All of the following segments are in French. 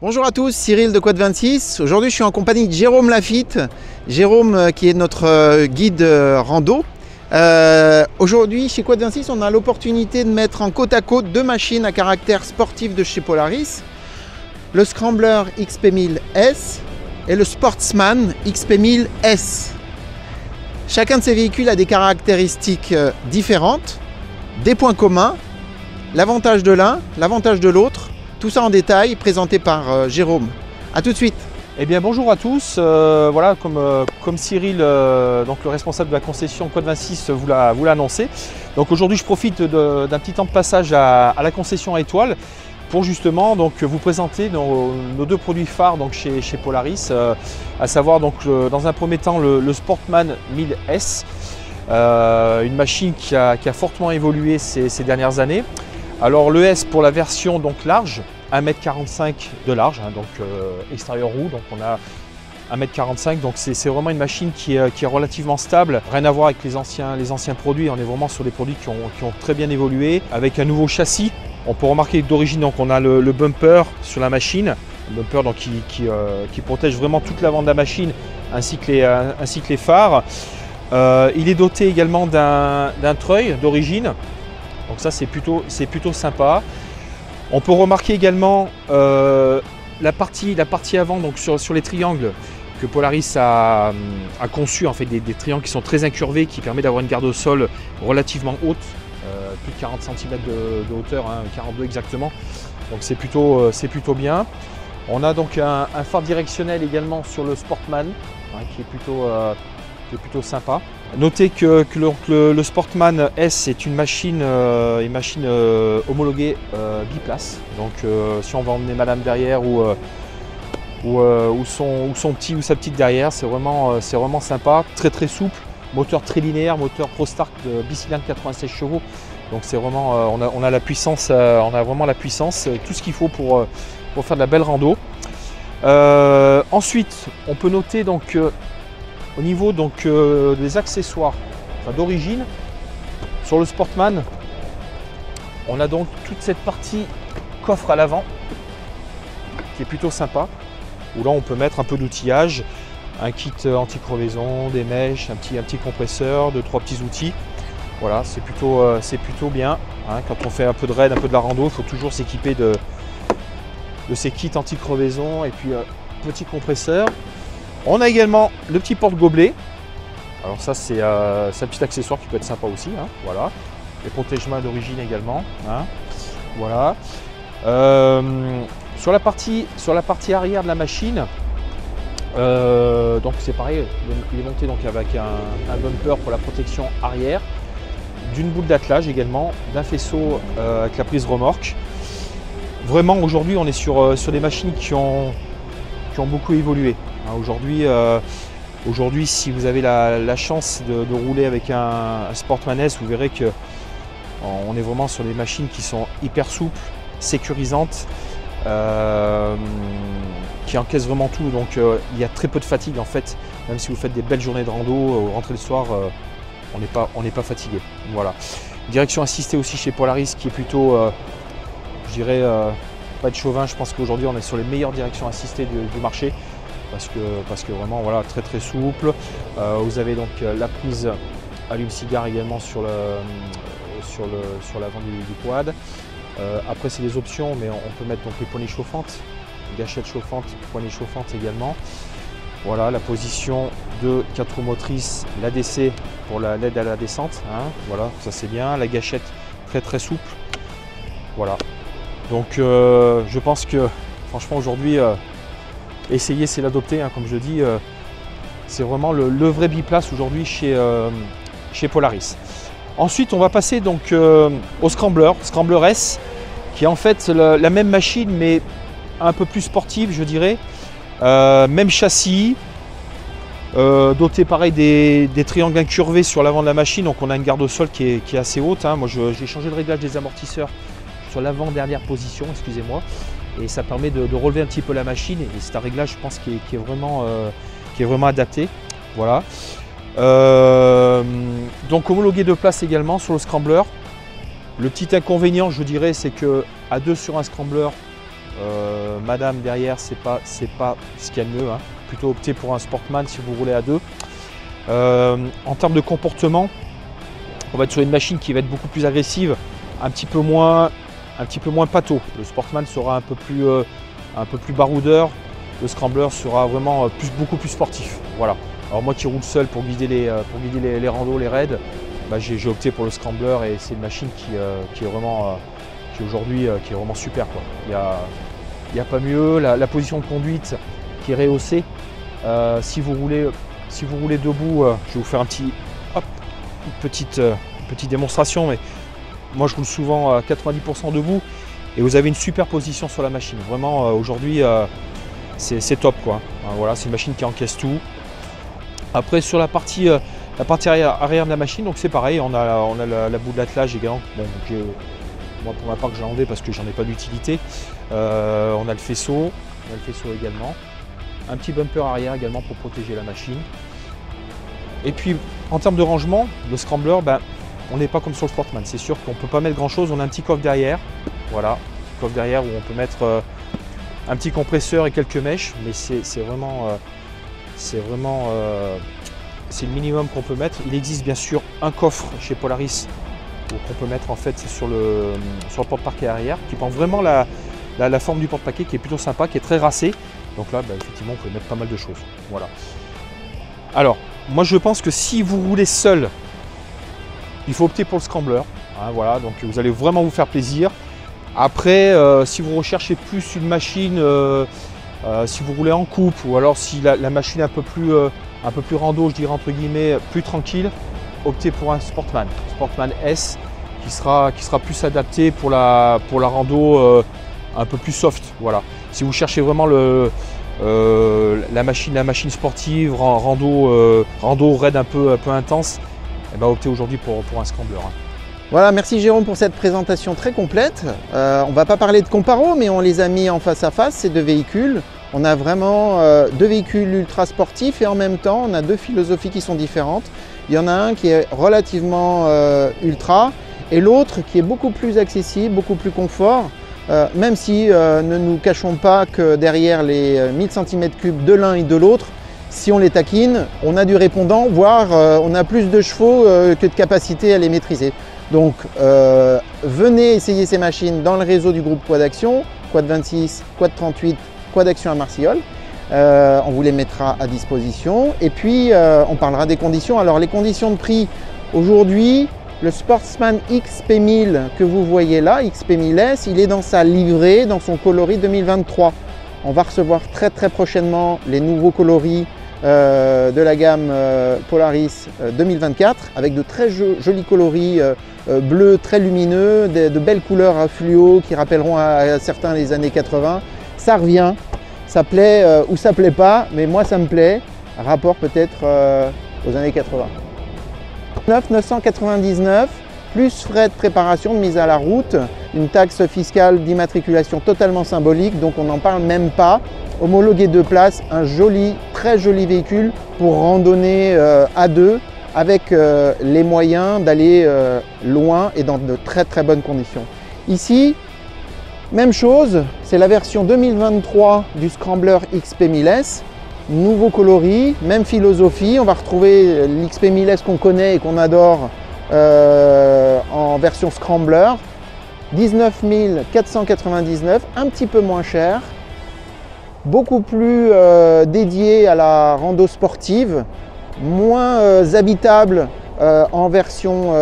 Bonjour à tous, Cyril de Quad 26. Aujourd'hui, je suis en compagnie de Jérôme Lafitte. Jérôme qui est notre guide rando. Aujourd'hui, chez Quad 26, on a l'opportunité de mettre en côte à côte deux machines à caractère sportif de chez Polaris. Le Scrambler XP1000S et le Sportsman XP1000S. Chacun de ces véhicules a des caractéristiques différentes, des points communs, l'avantage de l'un, l'avantage de l'autre. Tout ça en détail, présenté par Jérôme. A tout de suite. Eh bien bonjour à tous, voilà comme Cyril, donc le responsable de la concession Quad 26 vous l'a annoncé. Donc aujourd'hui je profite d'un petit temps de passage à la concession à Étoile pour justement donc, vous présenter nos deux produits phares donc, chez Polaris, à savoir donc, dans un premier temps le Sportsman 1000S, une machine qui a fortement évolué ces dernières années. Alors le S pour la version donc large, 1,45 m de large, hein, donc extérieur roue, donc on a 1,45 m, donc c'est vraiment une machine qui est relativement stable, rien à voir avec les anciens produits, on est vraiment sur des produits qui ont très bien évolué, avec un nouveau châssis. On peut remarquer que d'origine donc on a le bumper sur la machine, un bumper donc, qui protège vraiment toute l'avant de la machine ainsi que les phares. Il est doté également d'un treuil d'origine. Donc ça c'est plutôt sympa. On peut remarquer également la partie avant donc sur les triangles que Polaris a conçu, en fait des triangles qui sont très incurvés, qui permet d'avoir une garde au sol relativement haute, plus de 40 cm de hauteur, hein, 42 exactement. Donc c'est plutôt bien. On a donc un phare directionnel également sur le Sportsman, hein, qui est plutôt sympa. Notez que le Sportsman S est une machine homologuée biplace. Donc si on va emmener madame derrière ou son petit ou sa petite derrière, c'est vraiment sympa, très souple, moteur très linéaire, moteur ProStart bicylindre 96 chevaux. Donc c'est vraiment, on a la puissance, on a vraiment la puissance, tout ce qu'il faut pour faire de la belle rando. Ensuite, on peut noter donc au niveau donc, des accessoires d'origine, sur le Sportsman, on a donc toute cette partie coffre à l'avant qui est plutôt sympa, où là on peut mettre un peu d'outillage, un kit anti-crevaison, des mèches, un petit compresseur, 2-3 petits outils. Voilà, c'est plutôt bien. Hein, quand on fait un peu de raid, un peu de la rando, il faut toujours s'équiper de ces kits anti-crevaison et puis petit compresseur. On a également le petit porte-gobelet. Alors ça c'est un petit accessoire qui peut être sympa aussi. Hein, voilà. Les protège-mains d'origine également. Hein, voilà. Sur la partie arrière de la machine, donc c'est pareil, il est monté donc avec un bumper pour la protection arrière, d'une boule d'attelage également, d'un faisceau avec la prise remorque. Vraiment aujourd'hui on est sur des machines qui ont beaucoup évolué. Aujourd'hui, si vous avez la chance de rouler avec un Sportsman S, vous verrez qu'on est vraiment sur des machines qui sont hyper souples, sécurisantes, qui encaissent vraiment tout. Donc il y a très peu de fatigue en fait. Même si vous faites des belles journées de rando, rentrez le soir, on n'est pas fatigué. Voilà. Direction assistée aussi chez Polaris qui est plutôt, je dirais, pas de chauvin. Je pense qu'aujourd'hui on est sur les meilleures directions assistées du marché. Parce que vraiment voilà, très souple. Vous avez donc la prise allume-cigare également sur l'avant du quad. Après c'est des options, mais on peut mettre donc les poignées chauffantes, gâchettes chauffantes, poignées chauffantes également. Voilà la position de 4 roues motrices, l'ADC pour l'aide à la descente. Hein, voilà, ça c'est bien. La gâchette très souple. Voilà. Donc je pense que franchement aujourd'hui essayer c'est l'adopter, hein, comme je dis, c'est vraiment le vrai biplace aujourd'hui chez Polaris. Ensuite on va passer donc au Scrambler S, qui est en fait la même machine mais un peu plus sportive je dirais, même châssis, doté pareil des triangles incurvés sur l'avant de la machine, donc on a une garde au sol qui est assez haute. Hein. Moi j'ai changé le réglage des amortisseurs sur l'avant-dernière position, excusez-moi. Et ça permet de relever un petit peu la machine, et c'est un réglage je pense qui est vraiment adapté. Voilà. Donc homologué de place également sur le Scrambler. Le petit inconvénient je dirais c'est que à deux sur un Scrambler Madame derrière, c'est pas ce qu'il y a de mieux, hein. Plutôt opter pour un Sportman si vous roulez à deux. En termes de comportement, on va être sur une machine qui va être beaucoup plus agressive, un petit peu moins pâteau. Le Sportman sera un peu plus baroudeur. Le Scrambler sera vraiment beaucoup plus sportif. Voilà. Alors moi qui roule seul pour guider les randos, les raids, bah j'ai opté pour le Scrambler et c'est une machine qui est vraiment aujourd'hui qui est vraiment super, quoi. Il n'y a pas mieux. La position de conduite qui est rehaussée. Si vous roulez debout, je vais vous faire une petite démonstration, mais moi je roule souvent à 90% debout et vous avez une super position sur la machine. Vraiment aujourd'hui c'est top, quoi. Voilà, c'est une machine qui encaisse tout. Après sur la partie arrière de la machine, donc c'est pareil, on a la boue de l'attelage également. Bon, moi pour ma part que j'ai enlevé parce que j'en ai pas d'utilité. On a le faisceau également. Un petit bumper arrière également pour protéger la machine. Et puis en termes de rangement, le Scrambler, ben, on n'est pas comme sur le Sportman. C'est sûr qu'on ne peut pas mettre grand chose. On a un petit coffre derrière. Voilà, petit coffre derrière où on peut mettre un petit compresseur et quelques mèches. Mais c'est le minimum qu'on peut mettre. Il existe bien sûr un coffre chez Polaris qu'on peut mettre en fait sur le porte-parquet arrière, qui prend vraiment la forme du porte-paquet, qui est plutôt sympa, qui est très racé. Donc là, bah, effectivement, on peut mettre pas mal de choses. Voilà. Alors, moi je pense que si vous roulez seul, il faut opter pour le Scrambler. Hein, voilà, donc vous allez vraiment vous faire plaisir. Après, si vous recherchez plus une machine, si vous roulez en couple, ou alors si la machine est un peu plus rando, je dirais entre guillemets, plus tranquille, optez pour un Sportman S qui sera plus adapté pour la rando un peu plus soft. Voilà. Si vous cherchez vraiment la machine sportive, rando raid un peu intense, eh ben, optez aujourd'hui pour un Scrambler. Hein. Voilà, merci Jérôme pour cette présentation très complète. On ne va pas parler de comparo, mais on les a mis en face à face, ces deux véhicules. On a vraiment deux véhicules ultra sportifs et en même temps, on a deux philosophies qui sont différentes. Il y en a un qui est relativement ultra et l'autre qui est beaucoup plus accessible, beaucoup plus confort. Même si ne nous cachons pas que derrière les 1000 cm3 de l'un et de l'autre, si on les taquine, on a du répondant, voire on a plus de chevaux que de capacité à les maîtriser. Donc venez essayer ces machines dans le réseau du groupe Quad Action, Quad 26, Quad 38, Quad Action à Marciol. On vous les mettra à disposition et puis on parlera des conditions. Alors les conditions de prix aujourd'hui, le Sportsman XP1000 que vous voyez là, XP1000S, il est dans sa livrée, dans son coloris 2023. On va recevoir très prochainement les nouveaux coloris de la gamme Polaris 2024 avec de très jolis coloris bleus très lumineux, de belles couleurs à fluo qui rappelleront à certains les années 80. Ça revient, ça plaît ou ça plaît pas, mais moi ça me plaît, rapport peut-être aux années 80. 999 plus frais de préparation, de mise à la route, une taxe fiscale d'immatriculation totalement symbolique, donc on n'en parle même pas. Homologué 2 places, un joli, très joli véhicule pour randonner à deux avec les moyens d'aller loin et dans de très bonnes conditions. Ici, même chose, c'est la version 2023 du Scrambler XP1000S. Nouveau coloris, même philosophie, on va retrouver l'XP1000S qu'on connaît et qu'on adore en version Scrambler. 19 499, un petit peu moins cher, beaucoup plus dédié à la rando sportive, moins habitable en version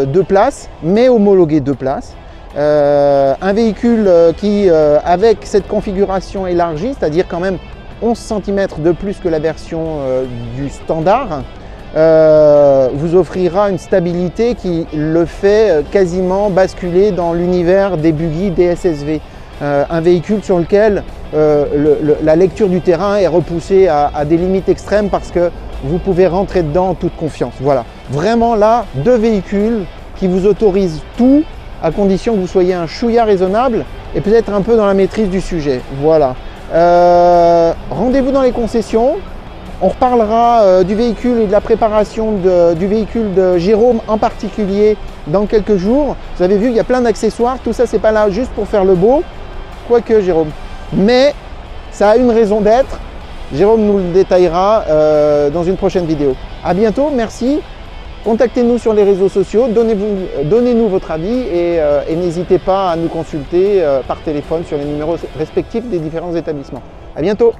2 places, mais homologué 2 places. Un véhicule qui, avec cette configuration élargie, c'est-à-dire quand même 11 cm de plus que la version du standard, vous offrira une stabilité qui le fait quasiment basculer dans l'univers des buggy, des SSV. Un véhicule sur lequel la lecture du terrain est repoussée à des limites extrêmes parce que vous pouvez rentrer dedans en toute confiance. Voilà, vraiment là, deux véhicules qui vous autorisent tout à condition que vous soyez un chouïa raisonnable et peut-être un peu dans la maîtrise du sujet. Voilà. Rendez-vous dans les concessions. On reparlera du véhicule et de la préparation du véhicule de Jérôme en particulier dans quelques jours. Vous avez vu, il y a plein d'accessoires. Tout ça, c'est pas là juste pour faire le beau. Quoique, Jérôme. mais ça a une raison d'être. Jérôme nous le détaillera dans une prochaine vidéo. À bientôt, merci. Contactez-nous sur les réseaux sociaux, donnez-nous votre avis et n'hésitez pas à nous consulter par téléphone sur les numéros respectifs des différents établissements. À bientôt.